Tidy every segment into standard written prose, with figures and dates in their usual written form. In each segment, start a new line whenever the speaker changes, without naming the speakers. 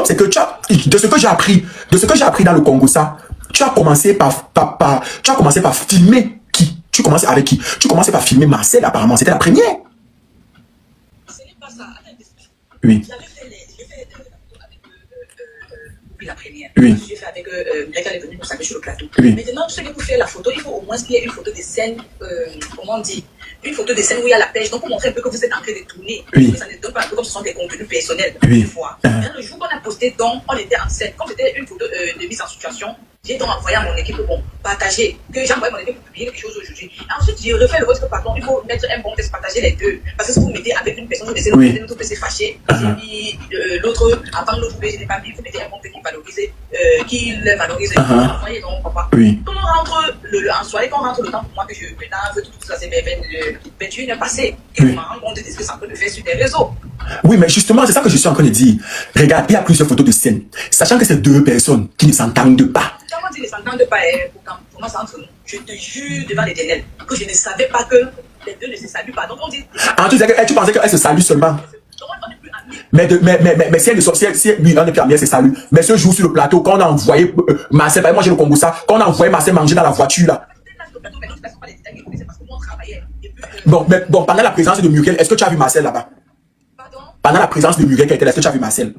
c'est que tu as, de ce que j'ai appris dans le Congo, ça, tu as commencé par filmer qui? Tu commençais avec qui? Tu commençais par filmer Marcel, apparemment, c'était la première.
Ce n'est pas ça.
Oui.
La première.
Oui.
J'ai fait avec quelqu'un est venu pour s'appeler sur le plateau.
Oui.
Maintenant, tu sais que pour faire la photo, il faut au moins qu'il y ait une photo de scène, comment on dit, une photo de scène où il y a la pêche, donc pour montrer un peu que vous êtes en train de tourner.
Oui.
Ça ne donne pas un peu comme ce sont des contenus personnels.
Oui.
Le jour qu'on a posté, donc, on était en scène. Comme c'était une photo de mise en situation, j'ai donc envoyé à mon équipe pour partager, que j'ai envoyé à mon équipe pour publier quelque chose aujourd'hui. Ensuite, j'ai refait le vôtre, pardon, il faut mettre un bon test, partager les deux. Parce que si vous mettez avec une personne, vous laissez l'autre PC fâché, et l'autre, avant l'autre PC n'est pas mis, vous mettez un bon test qui les valorise. Envoyez donc, papa.
Oui.
Quand on rentre en soirée, quand on rentre le temps pour moi que je ménage, tout ça, c'est 21 heures passées. Et je me rends compte de ce que ça peut le faire sur des réseaux.
Oui, mais justement, c'est ça que je suis en train de dire. Regarde, il y a plusieurs photos de scène. Sachant que c'est deux personnes qui ne s'entendent pas.
Quand on dit ne s'entendent pas, pour moi, c'est entre nous. Je te jure devant l'Éternel que je ne savais pas que les deux ne se saluent pas. Donc on dit.
Ah, tu pensais qu'elles se saluent seulement. Mais si elle ne sort, oui, on est plus amis, elle se salue. Mais ce jour sur le plateau, quand on a envoyé Marcel, moi j'ai le Congo ça, quand on a envoyé Marcel manger dans la voiture là. Bon, pendant la présence de Muriel, est-ce que tu as vu Marcel là-bas? Pendant la présence de Muriel, est-ce que tu as vu Marcel?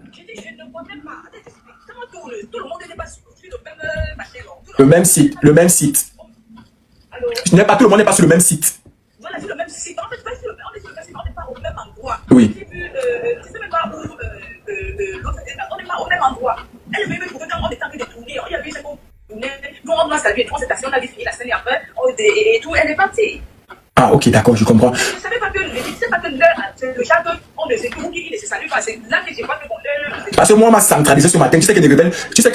Le même site. Pas tout le monde n'est pas sur le même site.
Voilà, sur le même site. En fait, on est sur le même pas au même endroit.
Oui.
Tu sais même pas où l'autre est, on n'est pas au même endroit. Elle veut me trouver quand on est en train de tourner. Il y avait ce qu'on tournait. Nous, on doit saluer. On s'est assis, on avait fini la scène et après, et tout, elle est partie.
Ah, ok, d'accord, je comprends.
Je ne savais pas que le chat, on ne sait plus qui ne se salue pas. C'est là que j'ai pas que mon
parce que moi, on m'a centralisé ce matin. Tu sais que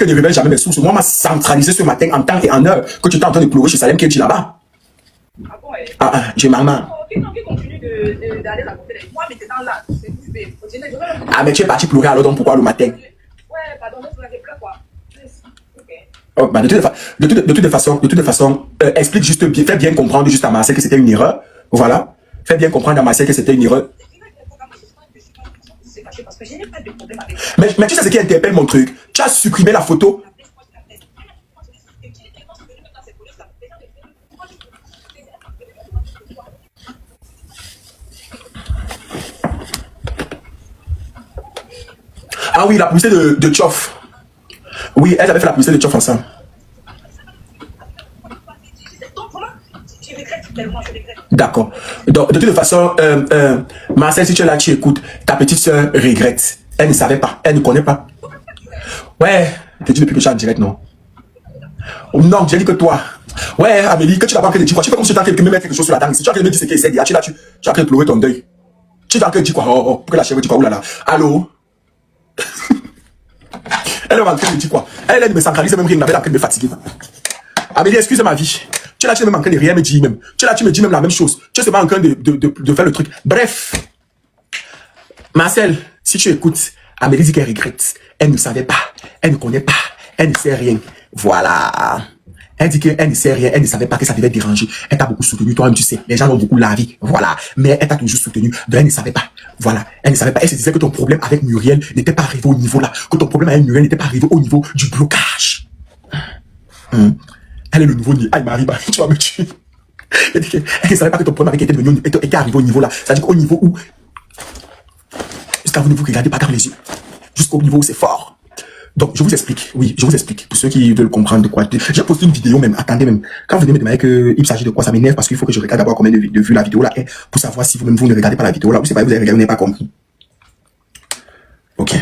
ne révèle jamais mes sources. Moi, on m'a centralisé ce matin en temps et en heure que tu étais en train de pleurer chez Salem Kelchi là-bas.
Ah bon, ouais.
J'ai maman.
Qui continue d'aller raconter les moi, maintenant là, c'est tout.
Ah, mais tu es parti pleurer alors donc pourquoi le matin?
Ouais, pardon, je pleure quoi.
Oh, bah de toute façon, explique juste bien, fais bien comprendre juste à Marcel que c'était une erreur. Voilà. Fais bien comprendre à Marcel que c'était une erreur. Mais tu sais ce qui interpelle mon truc? Tu as supprimé la photo. Ah oui, la publicité de Tchoff. Oui, elles avaient fait la publicité de Tchoff ensemble. D'accord. Donc, de toute façon, Marcel, si tu es là, tu écoutes, ta petite soeur regrette. Elle ne savait pas, elle ne connaît pas. Ouais, je te dis depuis que tu es en direct, non? Non, j'ai dit que toi. Ouais, Amélie, que tu n'as pas envie de dire quoi? Tu fais comme si tu as envie de me mettre quelque chose sur la dame ici. Tu as envie de me dire ce qu'elle essaie de dire. Tu as envie de pleurer ton deuil. Tu as envie de dire quoi? Oh, pour que la chérie dise quoi? Oulala. Allô? Elle est en train de dire quoi? Elle est de me centraliser, même rien, elle est en train de me fatiguer. Amélie, excuse ma vie. Tu es là, tu es même en train de rien me dire même. Tu es là, tu me dis même la même chose. Tu es seulement en train de faire le truc. Bref. Marcel, si tu écoutes, Amélie dit qu'elle regrette. Elle ne savait pas. Elle ne connaît pas. Elle ne sait rien. Voilà. Elle dit qu'elle ne sait rien. Elle ne savait pas que ça devait déranger. Elle t'a beaucoup soutenu. Toi-même, tu sais. Les gens ont beaucoup la vie. Voilà. Mais elle t'a toujours soutenu. Donc, elle ne savait pas. Voilà. Elle ne savait pas. Elle se disait que ton problème avec Muriel n'était pas arrivé au niveau là. Que ton problème avec Muriel n'était pas arrivé au niveau du blocage. Elle est le nouveau nid. Aïe, Marie, tu vas me tuer. Elle ne savait pas que ton problème avec elle était arrivé au niveau là. C'est-à-dire qu'au niveau où, jusqu'à vous ne vous regardez pas dans les yeux. Jusqu'au niveau où c'est fort. Donc, je vous explique. Oui, je vous explique. Pour ceux qui veulent comprendre de quoi. J'ai posté une vidéo même. Attendez même. Quand vous venez me demander qu'il s'agit de quoi, ça m'énerve parce qu'il faut que je regarde d'abord combien de vues la vidéo là est pour savoir si vous-même vous ne regardez pas la vidéo là ou c'est pas vous avez regardé, vous n'avez pas compris. Ok.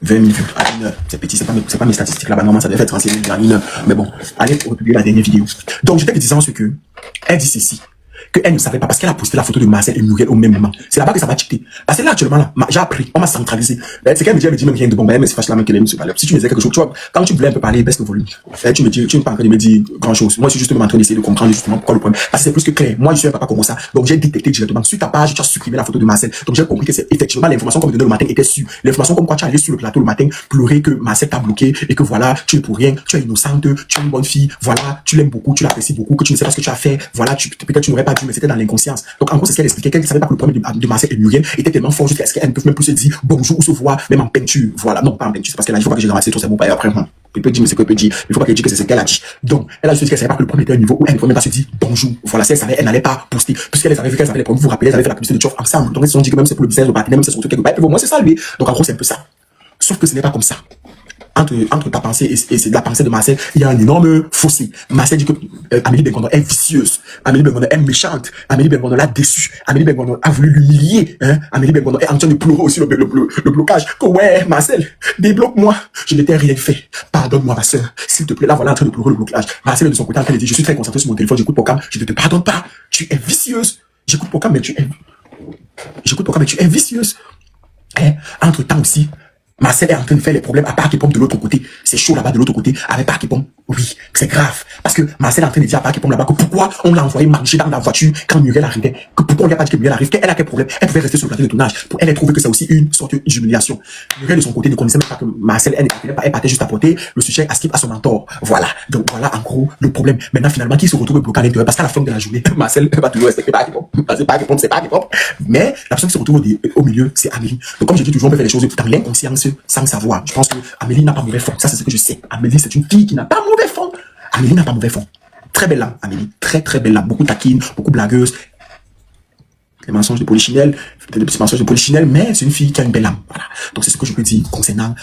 20 000 vues à 1 heure. C'est petit, c'est pas mes statistiques là-bas. Normalement, ça devait être 36 000 en 1 heure. Mais bon, allez republier la dernière vidéo. Donc, j'étais disant ce que, elle dit ceci. Qu'elle ne savait pas parce qu'elle a posté la photo de Marcel et Muriel au même moment. C'est là-bas que ça va cheater. Parce que là, actuellement, là, j'ai appris, on m'a centralisé. C'est qu'elle me dit même rien de bon, mais c'est fâche la main qu'elle aime se parler. Si tu me disais quelque chose, tu vois, quand tu voulais un peu parler, baisse le volume. Tu me dis, tu ne parles pas de me dire grand chose. Moi, je suis justement en train d'essayer de comprendre justement pourquoi le problème. Parce que c'est plus que clair. Moi, je suis un papa comme ça. Donc, j'ai détecté directement. Sur ta page, tu as supprimé la photo de Marcel. Donc, j'ai compris que c'est effectivement l'information qu'on me donnait le matin était sûre. L'information comme quoi tu allais sur le plateau le matin, pleurer que Marcel t'a bloqué et que voilà, tu es pour rien, tu es innocente, tu es une bonne fille, voilà, tu l'aimes beaucoup, tu l'apprécies beaucoup, que tu ne sais pas ce que tu as fait, voilà, peut-être tu n'aurais pas dû, mais c'était dans l'inconscience. Donc, en gros, c'est ce qu'elle expliquait, qu'elle ne savait pas que le problème de Marcel et Muriel était tellement fort jusqu'à ce qu'elle ne peut même plus se dire bonjour ou se voir, même en peinture. Voilà. Non, pas en peinture, c'est parce qu'elle a dit, il faut pas que j'ai ramassé tout, c'est bon, et après, il peut dire, mais c'est quoi, il peut dire. Il faut pas qu'elle dise que c'est ce qu'elle a dit. Donc, elle a juste dit qu'elle savait pas que le problème était au niveau où elle ne pouvait même pas se dire bonjour. Voilà, si elle savait, elle n'allait pas poster. Puisqu'elle avait vu qu'elle avait les problèmes, vous vous rappelez, elle avait fait la publicité de Tchoff ensemble. Donc, ils se sont dit que même c'est pour le business, le partenaire, même c'est surtout quelque part. Et puis, au moins, c'est ça, lui. Donc, en gros, c'est un peu ça. Sauf que ce n'est pas comme ça. Entre ta pensée et c'est la pensée de Marcel, il y a un énorme fossé. Marcel dit que Amélie Bengondo est vicieuse. Amélie Bengondo est méchante. Amélie Bengondo l'a déçue. Amélie Bengondo a voulu l'humilier. Hein? Amélie Bengondo est en train de pleurer aussi le blocage. Que ouais, Marcel, débloque-moi. Je n'étais rien fait. Pardonne-moi, ma soeur. S'il te plaît, là, voilà en train de pleurer le blocage. Marcel de son côté en train de dire, je suis très concentré sur mon téléphone, j'écoute Pocam. Je ne te pardonne pas. Tu es vicieuse. J'écoute Pocam, mais tu es vicieuse. Hein? Entre-temps aussi, Marcel est en train de faire les problèmes à Parc et Pomme de l'autre côté. C'est chaud là-bas de l'autre côté avec Parc et Pomme. Oui, c'est grave. Parce que Marcel est en train de dire à Parc et Pomme là-bas que pourquoi on l'a envoyé manger dans la voiture quand Muriel arrivait. Que pourquoi on lui a pas dit que Muriel arrive. Qu'elle a quel problème. Elle pouvait rester sur le plateau de tournage. Pour elle, elle trouvait que c'est aussi une sorte d'humiliation. Muriel de son côté ne connaissait même pas que Marcel, elle partait juste à porter le sujet à skip à son mentor. Voilà. Donc voilà en gros le problème. Maintenant finalement, qui se retrouve bloqué à l'intérieur parce qu'à la fin de la journée, Marcel va toujours respecter Parc et Pomme. C'est Parc et Pomme, c'est Parc et Pomme. Mais la personne qui se retrouve au milieu, c'est Amélie. Donc comme je dis toujours, on peut faire les choses dans l'inconscience sans savoir. Je pense que Amélie n'a pas mauvais fond. Ça, c'est ce que je sais. Amélie, c'est une fille qui n'a pas mauvais fond. Amélie n'a pas mauvais fond. Très belle âme, Amélie. Très, très belle âme. Beaucoup taquine, beaucoup blagueuse. Les mensonges de Polichinelle, des petits mensonges de Polichinelle, mais c'est une fille qui a une belle âme. Voilà. Donc, c'est ce que je peux dire concernant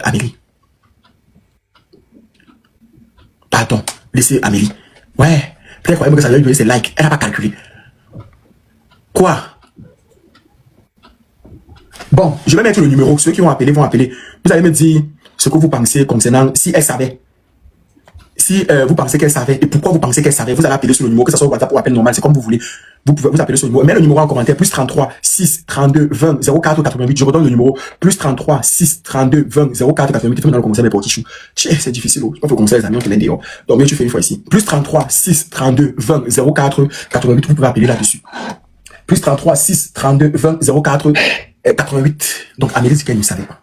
Amélie. Pardon. Laissez Amélie. Ouais. Peut-être croyez-moi que ça lui donner ses likes. Elle n'a pas calculé. Quoi? Bon, je vais mettre le numéro. Ceux qui vont appeler vont appeler. Vous allez me dire ce que vous pensez concernant si elle savait. Si vous pensez qu'elle savait et pourquoi vous pensez qu'elle savait, vous allez appeler sur le numéro, que ce soit WhatsApp ou appel normal, c'est comme vous voulez. Vous pouvez vous appeler sur le numéro. Mets le numéro en commentaire, plus 33 6 32 20 04 88. Je redonne le numéro, plus 33 6 32 20 04 88. Fais dans le commentaire mes petits choux. C'est difficile, je peux pas commencer les amis, on te les dit. Donc mieux tu fais une fois ici. Plus 33 6 32 20 04 88. Vous pouvez appeler là-dessus. Plus 33 6 32 20 04 88. Donc Amélie dit qu'elle ne savait pas.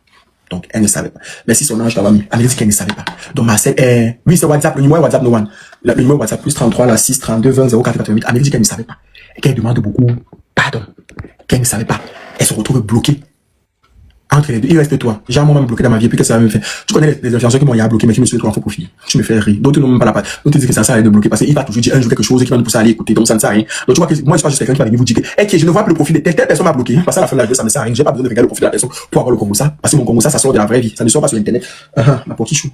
Donc, elle ne savait pas. Merci son ange d'avoir mis. Amélie dit qu'elle ne savait pas. Donc, Marcel est... Oui, c'est WhatsApp. Le numéro est WhatsApp, no one. Le numéro est WhatsApp, plus 33, là, 6, 32, 20, 04, 88. Amélie dit qu'elle ne savait pas. Et qu'elle demande beaucoup pardon. Qu'elle ne savait pas. Elle se retrouve bloquée. Entre les deux, il reste toi. J'ai moi-même bloqué dans ma vie, puis qu'est-ce que ça va me faire? Tu connais les influenceurs qui m'ont bloqué, mais qui me suivent trop en faux profil. Tu me fais rire. D'autres n'ont même pas la patte. D'autres disent que ça sert à rien de bloquer parce qu'il va toujours dire un jour quelque chose qui va nous pousser à aller écouter. Donc ça ne sert à rien. Donc tu vois que moi, je suis pas juste quelqu'un qui va venir vous dire que, je ne vois plus le profil de telle personne m'a bloqué. Parce qu'à la fin de la vidéo, ça ne sert à rien. J'ai pas besoin de regarder le profil de la personne pour avoir le Congo ça. Parce que mon Congo ça sort de la vraie vie. Ça ne sort pas sur Internet. Ma petite chou.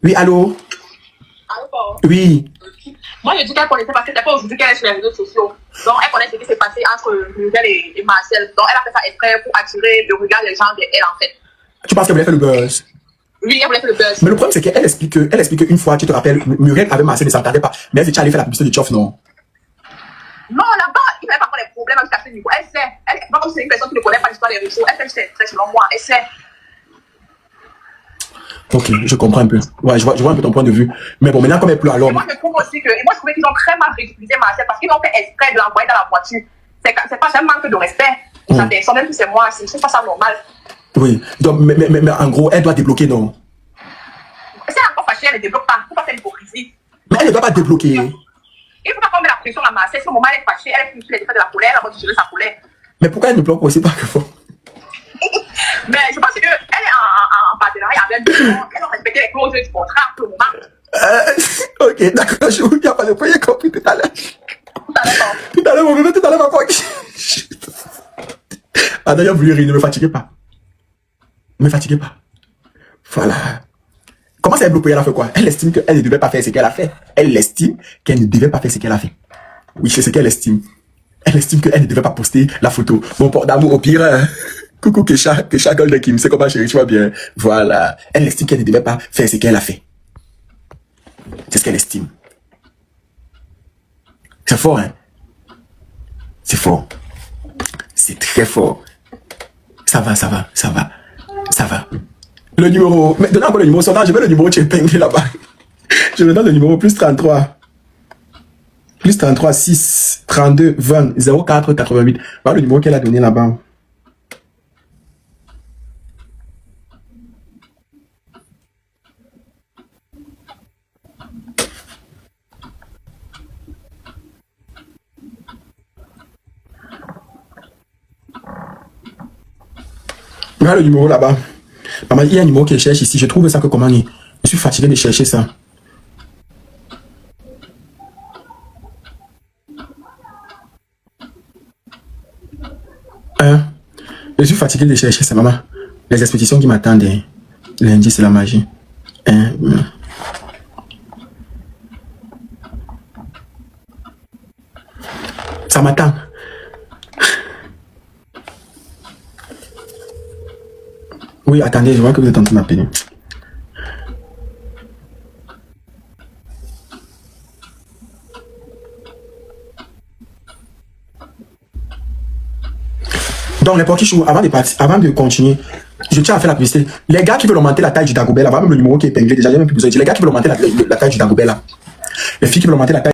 Oui, allô?
Allô?
Oui.
Moi, je dis qu'elle connaissait parce que c'est pas aujourd'hui qu'elle est sur les réseaux sociaux. Donc, elle connaît ce qui s'est passé entre Muriel et Marcel. Donc, elle a fait ça exprès pour attirer le regard des gens de elle, en fait.
Tu penses qu'elle voulait faire le buzz?
Oui, elle voulait faire le buzz.
Mais le problème, c'est qu'elle explique qu'une fois, tu te rappelles, Muriel avait Marcel ne s'entendait pas. Mais elle était allée faire la publicité de Tchoff, non?
Non, là-bas, il n'y avait pas des problèmes jusqu'à ce niveau. Elle sait. Pas comme c'est une personne qui ne connaît pas l'histoire des réseaux. Elle fait très selon moi. Elle sait.
Ok, je comprends un peu. Ouais, je vois un peu ton point de vue. Mais bon, maintenant, comme elle pleut alors.
Et moi, je trouve aussi que. Et moi, je trouvais qu'ils ont très mal ridiculisé Marcel parce qu'ils ont fait exprès de l'envoyer dans la voiture. C'est pas un manque de respect. Ça personne, même si c'est moi. Je trouve pas ça normal.
Oui. Donc, mais en gros, elle doit débloquer, non?
Si elle est encore fâchée, elle ne débloque pas. Il ne faut pas faire l'hypocrisie.
Mais elle ne doit pas débloquer.
Il ne faut pas mettre la pression à Marcel. Si au moment elle est fâchée, elle est plus sur les effets de la colère, elle va gérer sa colère.
Mais pourquoi elle ne bloque aussi pas que faut?
Mais je pense qu'elle est en partenariat avec nous. Elle a respecté les clauses du contrat pour le moment.
Ok, d'accord, il n'y a pas de point, j'ai compris tout à l'heure.
Tout à l'heure,
Tout à l'heure, mon bébé, tout à l'heure, ma pote. Ah, d'ailleurs, vous lui rire, ne me fatiguez pas. Ne me fatiguez pas. Voilà. Comment ça, elle bloque? Elle a fait quoi? Elle estime qu'elle ne devait pas faire ce qu'elle a fait. Elle estime qu'elle ne devait pas faire ce qu'elle a fait. Oui, c'est ce qu'elle estime. Elle estime qu'elle ne devait pas poster la photo. Mon port d'amour, au pire, coucou Kesha Gold Kim, c'est comment chérie, tu vas bien? Voilà. Elle estime qu'elle ne devait pas faire ce qu'elle a fait. C'est ce qu'elle estime. C'est fort, hein? C'est fort. C'est très fort. Ça va. Le numéro, mais donne-moi le numéro, je mets le numéro, tu es pingé là-bas. Je me donne le numéro, plus 33. Plus 33, 6, 32, 20, 04, 88. Voilà le numéro qu'elle a donné là-bas. Regarde le numéro là-bas. Maman, il y a un numéro qui cherche ici. Je trouve ça que comment il... Je suis fatigué de chercher ça. Je suis fatigué de chercher ça, maman. Les expéditions qui m'attendent. Lundi, c'est la magie. Ça m'attend. Oui, attendez, je vois que vous êtes en train de m'appeler. Donc, les Poki Chou, avant de continuer, je tiens à faire la publicité. Les gars qui veulent augmenter la taille du Dagobert, là, même le numéro qui est épinglé, déjà, j'ai même plus besoin de dire. Les gars qui veulent augmenter la taille du Dagobert, là. Les filles qui veulent augmenter la taille